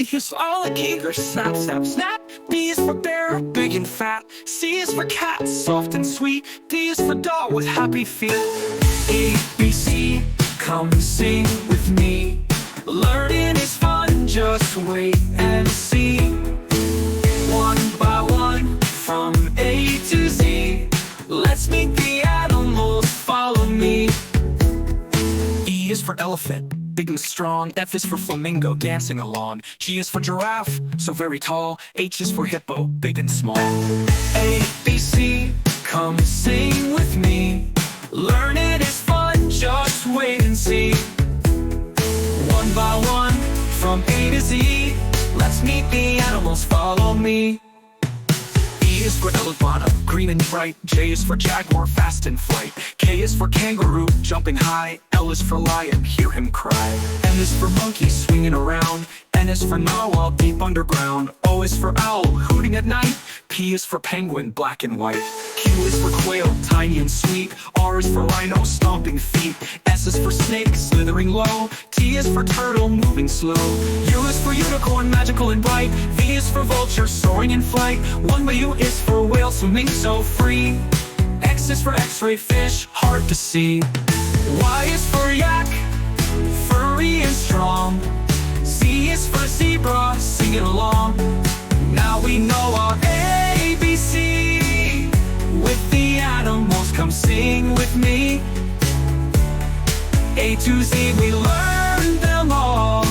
E is for alligator, snap, snap, snap. B is for bear, big and fat. C is for cat, soft and sweet. D is for dog with happy feet. A, B, C, come sing with me. Learning is fun, just wait and see. One by one, from A to Z. Let's meet the animals, follow me. E is for elephant, big and strong. F is for flamingo, dancing along. G is for giraffe, so very tall. H is for hippo, big and small. A, B, C, come sing with me. Learning is fun, just wait and see. One by one, from A to Z. Let's meet the animals, follow me. E is for iguana, green and bright. J is for jaguar, fast in flight. K is for kangaroo, jumping high. L is for lion, hear him cry. M is for monkey, swinging around. N is for narwhal, deep underground. O is for owl, hooting at night. P is for penguin, black and white. Q is for quail, tiny and sweet. R is for rhino, stomping feet. S is for snake, slithering low. T is for turtle, moving slow. U is for unicorn, magical and bright. V is for vulture, soaring in flight. One by U is for whale, swimming so free. X is for x-ray fish, hard to see. Y is for yak, furry and strong. Z is for zebra, singing along. Now we know our ABC. With the animals, come sing with me. A to Z, we learned them all.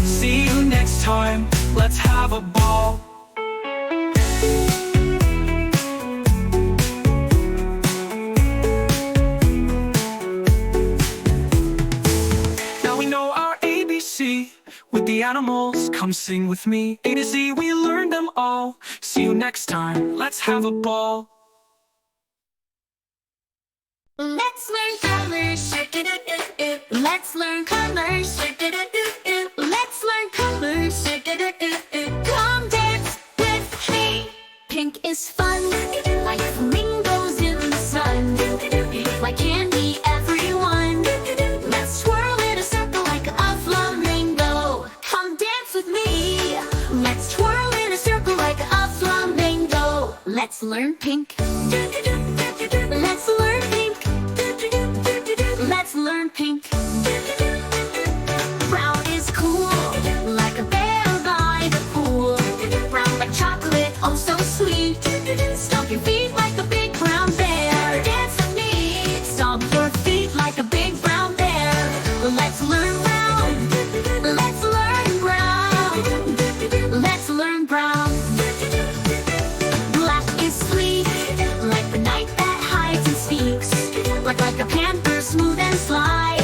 See you next time, let's have a ball. Now we know our ABC. With the animals, come sing with me. A to Z, we learned them all. See you next time, let's have a ball. Let's learn colors. Let's learn colors. Let's learn colors. Come dance with me. Pink is fun, like flamingos in the sun. Like candy, everyone. Let's swirl in a circle like a flamingo. Come dance with me. Let's twirl in a circle like a flamingo. Let's learn pink. Let's learn pink. Let's learn pink. Brown is cool, like a bear by the pool. Brown like chocolate, oh so sweet. Stomp your feet like a big brown bear. Dance with me. Stomp your feet like a big brown bear. Let's learn brown. Let's learn brown. Let's learn brown. Black is sweet, like the night that hides and speaks. Like a panther, smooth and sly.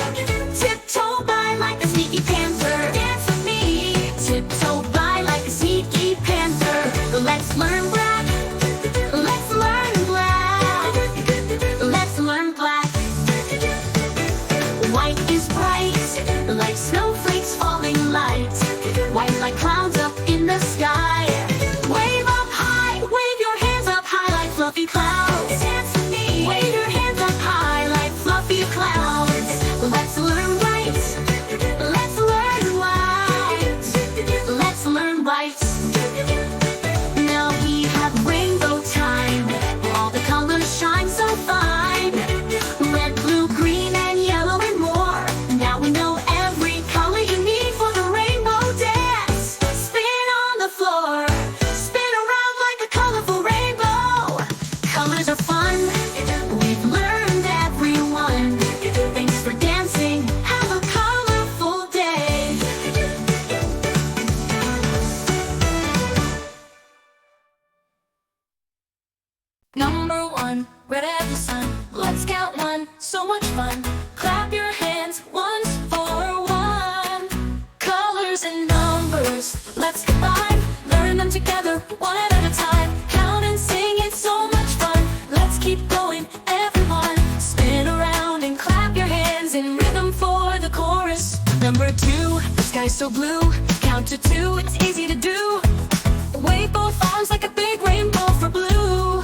Tiptoe by like a sneaky panther. Dance with me. Tiptoe by like a sneaky panther. Let's learn black. Let's learn black. Let's learn black. White is bright, like snowflakes falling light. White like clouds up in the sky. Wave up high, wave your hands up high like fluffy clouds. Dance with me. Wave your hands up high like fluffy clouds. Let's learn white. Let's learn white. Let's learn white. Now we have rainbow time. All the colors shine so fine. Red, blue, green, and yellow and more. Now we know every color you need for the rainbow dance. Spin on the floor. Spin around like a colorful rainbow. Colors are fun. We've learned everyone. Thanks for dancing. Have a colorful day. Number one, red as the sun. Let's count one. So much fun. Clap your hands once for one. Colors and numbers. Let's combine. Learn them together, one at a time. Count and sing, it's so much fun. Let's keep going, everyone. Spin around and clap your hands in rhythm for the chorus. Number two, the sky's so blue. Count to two, it's easy to do. Wave both arms like a big rainbow for blue.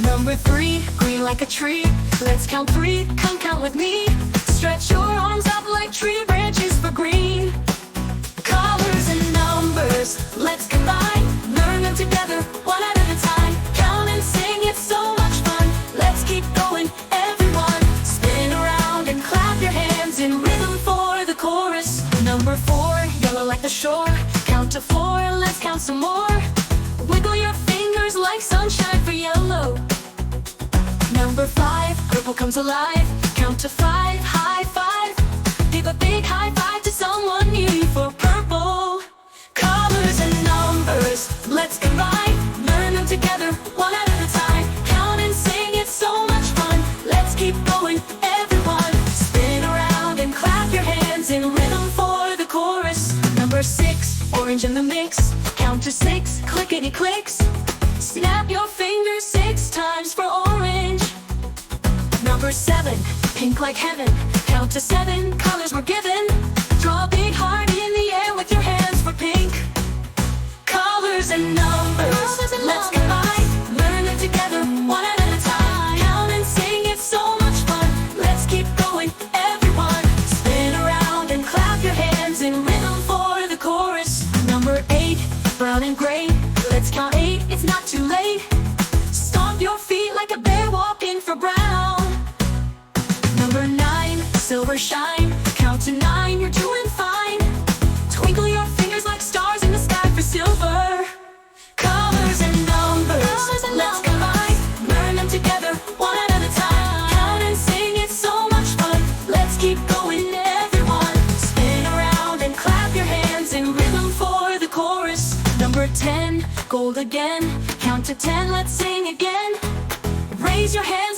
Number three, green like a tree. Let's count three, come count with me. Stretch your arms up like tree branches for green. Colors and numbers. at the shore. Count to 4, let's count some more. Wiggle your fingers like sunshine for yellow. Number 5, purple comes alive. Count to 5, high five. Give a big high five to someone near you for purple. Colors and numbers, let's combine. Learn them together, one at a time. Count and sing, it's so much fun. Let's keep going, everyone. Spin around and clap your hands in rhythm for the chorus. Number 6, orange in the mix. Count to 6, clickety clicks. Snap your fingers 6 times for orange. Number 7, pink like heaven. Count to 7, colors were given. Draw a big heart in the air with your hands for pink. Colors and numbers, let's combine. Learn them together, one at a time. Count and sing, it's so much fun. Let's keep going, everyone. Spin around and clap your hands in rhythm for the chorus. Number 8, brown and gray. Let's count 8, it's not too late. Stomp your feet like a bear walking for brown. Number 9, silver shine. Count to 9, you're doing fine. Twinkle your fingers like stars in the sky for silver. Colors and numbers, let's combine. Learn them together, one at a time. Count and sing, it's so much fun. Let's keep going, everyone. Spin around and clap your hands in rhythm for the chorus. Number 10, gold again. Count to 10, let's sing again. Raise your hand